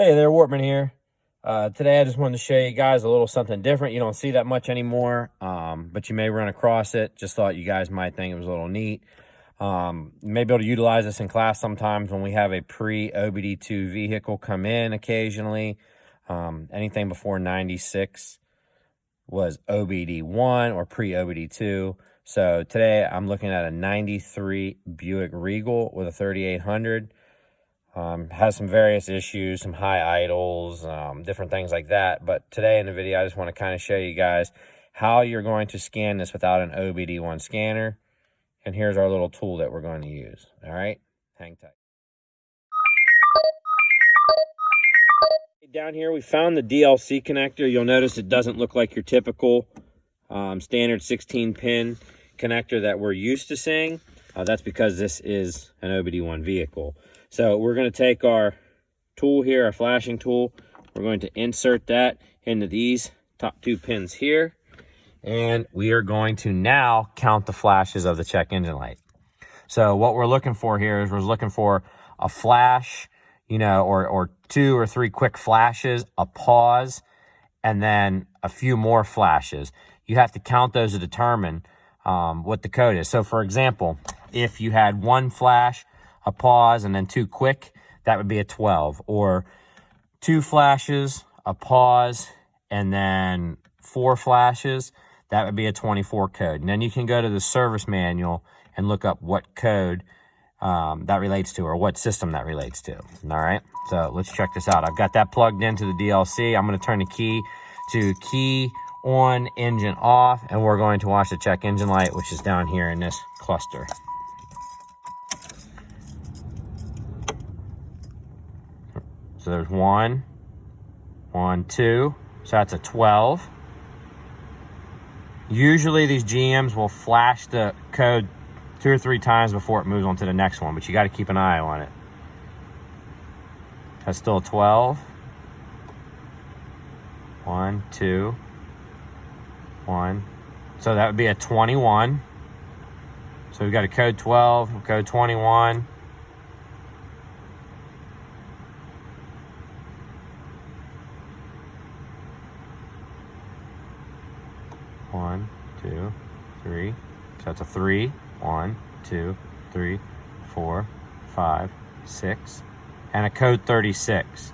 Hey there, Wortman here. Today I just wanted to show you guys a little something different. You don't see that much anymore, but you may run across it. Just thought you guys might think it was a little neat. You may be able to utilize this in class sometimes when we have a pre-OBD2 vehicle come in occasionally. Anything before 96 was OBD1 or pre-OBD2. So today I'm looking at a 93 Buick Regal with a 3800. Has some various issues, some high idles, different things like that. But today in the video, I just want to kind of show you guys how you're going to scan this without an OBD1 scanner. And here's our little tool that we're going to use. All right, hang tight. Down here, we found the DLC connector. You'll notice it doesn't look like your typical standard 16-pin connector that we're used to seeing. That's because this is an OBD1 vehicle. So we're going to take our tool here, our flashing tool. We're going to insert that into these top two pins here. And we are going to now count the flashes of the check engine light. So what we're looking for here is we're looking for a flash, you know, or 2 or 3 quick flashes, a pause, and then a few more flashes. You have to count those to determine what the code is. So for example, if you had 1 flash, a pause, and then 2 quick, that would be a 12. Or 2 flashes, a pause, and then 4 flashes, that would be a 24 code. And then you can go to the service manual and look up what code that relates to, or what system that relates to. All right, so let's check this out. I've got that plugged into the DLC. I'm going to turn the key to key on, engine off, and we're going to watch the check engine light, which is down here in this cluster. So there's 1, 1, 2. So that's a 12. Usually these GMs will flash the code 2 or 3 times before it moves on to the next one, but you got to keep an eye on it. That's still a 12. 1, 2, 1. So that would be a 21. So we've got a code 12, code 21. One, 2, 3. So that's a 3. 1, 2, 3, 4, 5, 6, and a code 36.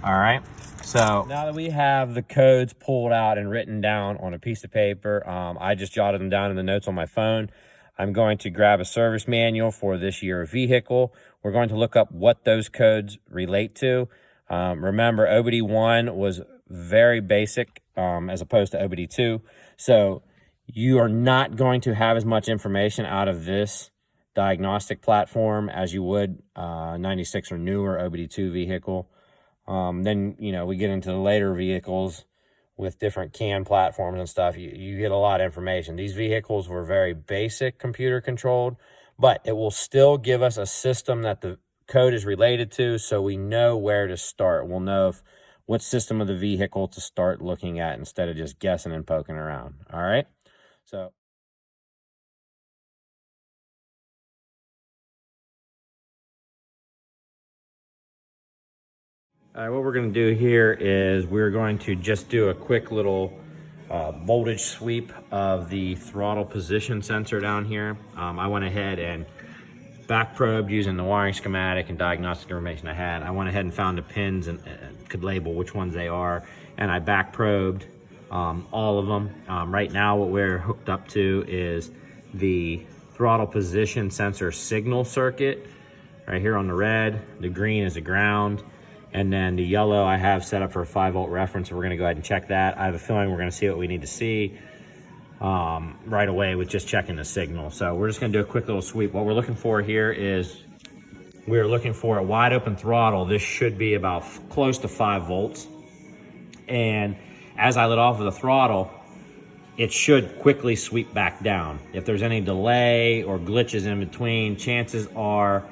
All right. So now that we have the codes pulled out and written down on a piece of paper, I just jotted them down in the notes on my phone. I'm going to grab a service manual for this year vehicle. We're going to look up what those codes relate to. Remember, OBD1 was very basic as opposed to OBD2. So you are not going to have as much information out of this diagnostic platform as you would 96 or newer OBD2 vehicle. Then, you know, we get into the later vehicles with different CAN platforms and stuff. You get a lot of information. These vehicles were very basic computer controlled, but it will still give us a system that the code is related to, so we know where to start. We'll know what system of the vehicle to start looking at instead of just guessing and poking around. All right, so all right, what we're going to do here is we're going to just do a quick little voltage sweep of the throttle position sensor down here. I went ahead and back probed using the wiring schematic and diagnostic information I had. I went ahead and found the pins and could label which ones they are, and I back probed all of them. Right now what we're hooked up to is the throttle position sensor signal circuit right here on the red. The green is the ground, and then the yellow I have set up for a 5-volt reference. So we're going to go ahead and check that. I have a feeling we're going to see what we need to see right away with just checking the signal. So we're just going to do a quick little sweep. What we're looking for here is we're looking for a wide open throttle. This should be about close to 5 volts. And as I let off of the throttle, it should quickly sweep back down. If there's any delay or glitches in between, chances are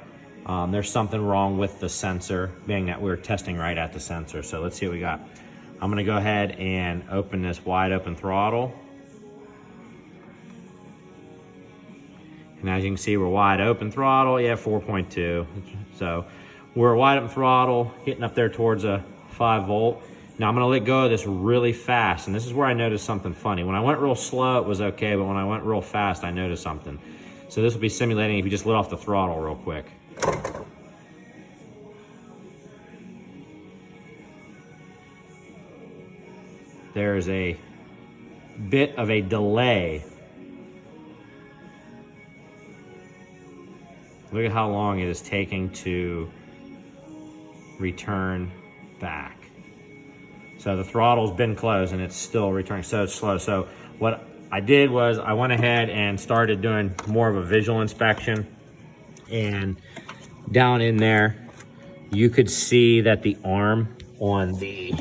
there's something wrong with the sensor, being that we're testing right at the sensor. So let's see what we got. I'm going to go ahead and open this wide open throttle. And as you can see, we're wide open throttle. Yeah, 4.2. So we're wide open throttle, hitting up there towards a 5 volt. Now I'm gonna let go of this really fast, and this is where I noticed something funny. When I went real slow, it was okay, but when I went real fast, I noticed something. So this will be simulating if you just let off the throttle real quick. There's a bit of a delay. Look at how long it is taking to return back. So the throttle's been closed and it's still returning so slow. So what I did was I went ahead and started doing more of a visual inspection, and down in there you could see that the arm on the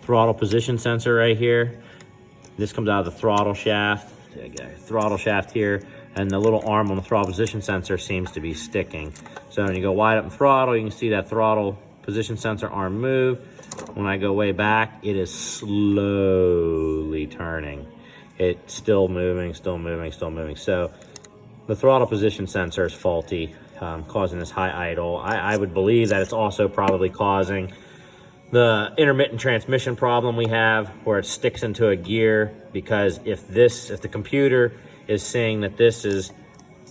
throttle position sensor right here, this comes out of the throttle shaft, throttle shaft here, and the little arm on the throttle position sensor seems to be sticking. So when you go wide open throttle, you can see that throttle position sensor arm move. When I go way back, it is slowly turning. It's still moving, still moving, still moving. So the throttle position sensor is faulty, causing this high idle. I would believe that it's also probably causing the intermittent transmission problem we have, where it sticks into a gear, because if the computer is saying that this is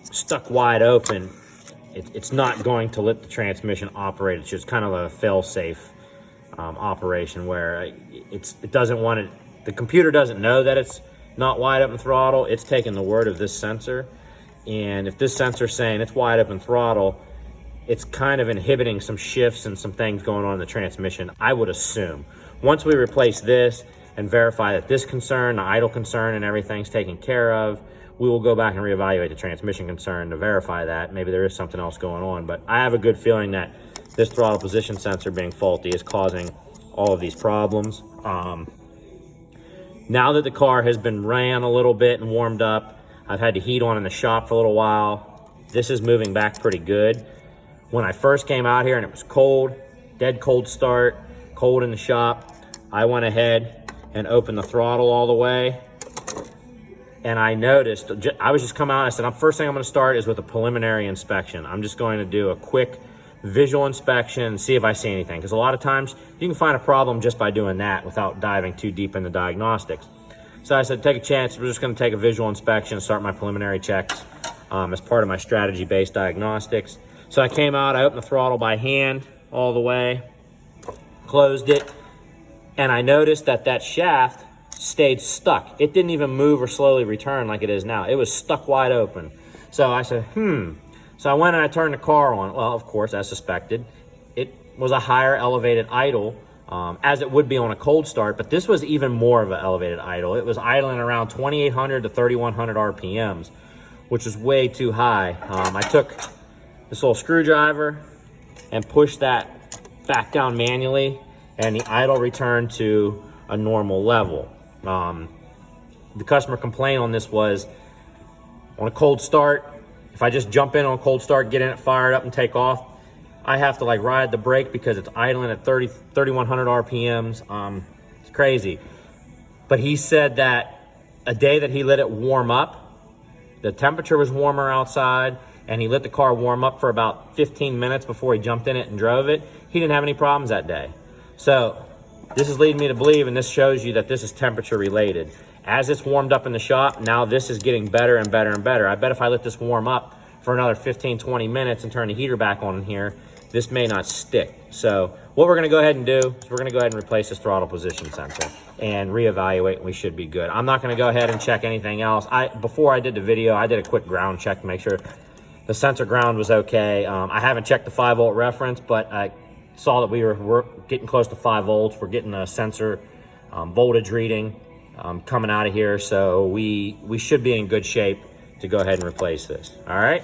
stuck wide open, it's not going to let the transmission operate. It's just kind of a fail-safe operation where it doesn't want it. The computer doesn't know that it's not wide open throttle. It's taking the word of this sensor, and if this sensor's saying it's wide open throttle, it's kind of inhibiting some shifts and some things going on in the transmission, I would assume. Once we replace this and verify that this concern, the idle concern and everything's taken care of, we will go back and reevaluate the transmission concern to verify that. Maybe there is something else going on, but I have a good feeling that this throttle position sensor being faulty is causing all of these problems. Now that the car has been ran a little bit and warmed up, I've had the heat on in the shop for a little while. This is moving back pretty good. When I first came out here and it was cold, dead cold start, cold in the shop, I went ahead and opened the throttle all the way. And I noticed, I was just coming out, I said, first thing I'm gonna start is with a preliminary inspection. I'm just going to do a quick visual inspection and see if I see anything. Because a lot of times you can find a problem just by doing that without diving too deep into diagnostics. So I said, take a chance. We're just gonna take a visual inspection, start my preliminary checks as part of my strategy-based diagnostics. So I came out, I opened the throttle by hand all the way, closed it, and I noticed that that shaft stayed stuck. It didn't even move or slowly return like it is now. It was stuck wide open. So I said, So I went and I turned the car on. Well, of course, as suspected, it was a higher elevated idle, as it would be on a cold start, but this was even more of an elevated idle. It was idling around 2,800 to 3,100 RPMs, which was way too high. I took this little screwdriver and pushed that back down manually, and the idle returned to a normal level. The customer complaint on this was, on a cold start, if I just jump in on a cold start, get in it, fire it up and take off, I have to like ride the brake because it's idling at 3,100 RPMs. It's crazy. But he said that a day that he let it warm up, the temperature was warmer outside, and he let the car warm up for about 15 minutes before he jumped in it and drove it, he didn't have any problems that day. So this is leading me to believe, and this shows you that this is temperature related. As it's warmed up in the shop, now this is getting better and better and better. I bet if I let this warm up for another 15, 20 minutes and turn the heater back on in here, this may not stick. So what we're gonna go ahead and do is we're gonna go ahead and replace this throttle position sensor and reevaluate, and we should be good. I'm not gonna go ahead and check anything else. Before I did the video, I did a quick ground check to make sure the sensor ground was okay. I haven't checked the 5 volt reference, but I saw that we're getting close to 5 volts. We're getting a sensor voltage reading coming out of here, so we should be in good shape to go ahead and replace this. All right.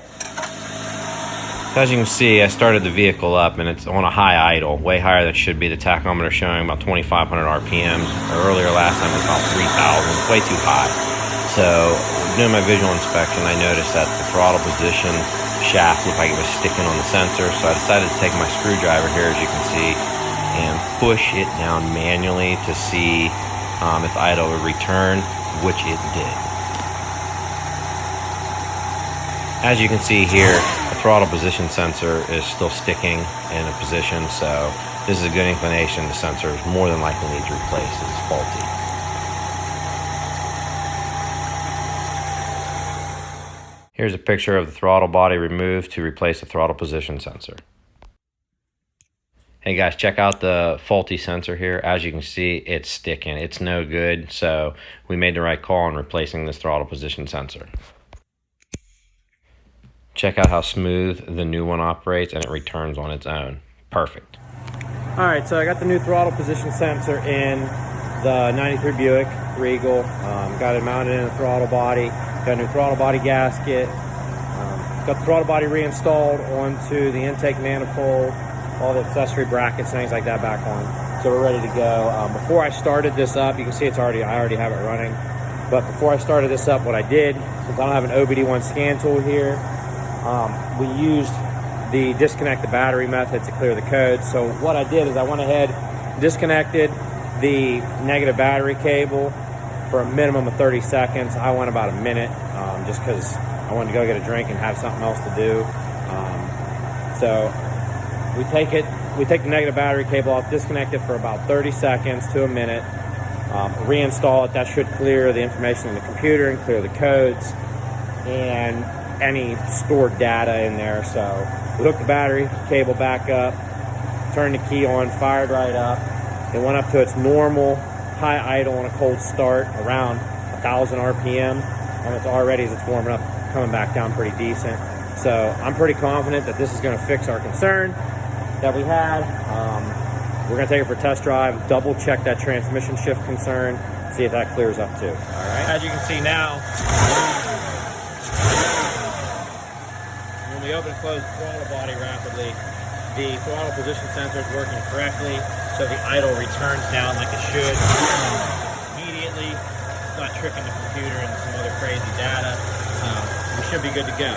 As you can see, I started the vehicle up and it's on a high idle, way higher than it should be. The tachometer showing about 2,500 RPMs. Earlier last time it was about 3,000. It's way too high. So doing my visual inspection, I noticed that the throttle position shaft looked like it was sticking on the sensor. So I decided to take my screwdriver here, as you can see, and push it down manually to see if idle would return, which it did. As you can see here, the throttle position sensor is still sticking in a position, so this is a good inclination. The sensor is more than likely needs replaced. It's faulty. Here's a picture of the throttle body removed to replace the throttle position sensor. Hey guys, check out the faulty sensor here. As you can see, it's sticking. It's no good, so we made the right call in replacing this throttle position sensor. Check out how smooth the new one operates, and it returns on its own. Perfect. All right, so I got the new throttle position sensor in the 93 Buick Regal. Got it mounted in the throttle body. Got a new throttle body gasket. Got the throttle body reinstalled onto the intake manifold, all the accessory brackets, things like that back on. So we're ready to go. Before I started this up, you can see I already have it running. But before I started this up, what I did, since I don't have an OBD1 scan tool here, we used the disconnect the battery method to clear the code. So what I did is I went ahead, disconnected the negative battery cable for a minimum of 30 seconds. I went about a minute, just because I wanted to go get a drink and have something else to do. So we take the negative battery cable off, disconnect it for about 30 seconds to a minute, reinstall it. That should clear the information in the computer and clear the codes and any stored data in there. So we hooked the battery cable back up, turned the key on, fired right up. It went up to its normal high idle on a cold start around 1,000 RPM, and it's already, as it's warming up, coming back down pretty decent. So I'm pretty confident that this is going to fix our concern that we had. We're going to take it for a test drive, double check that transmission shift concern, see if that clears up too. All right. As you can see now, when we open and close the throttle body rapidly, the throttle position sensor is working correctly, so the idle returns down like it should immediately. It's not tricking the computer and some other crazy data. We should be good to go.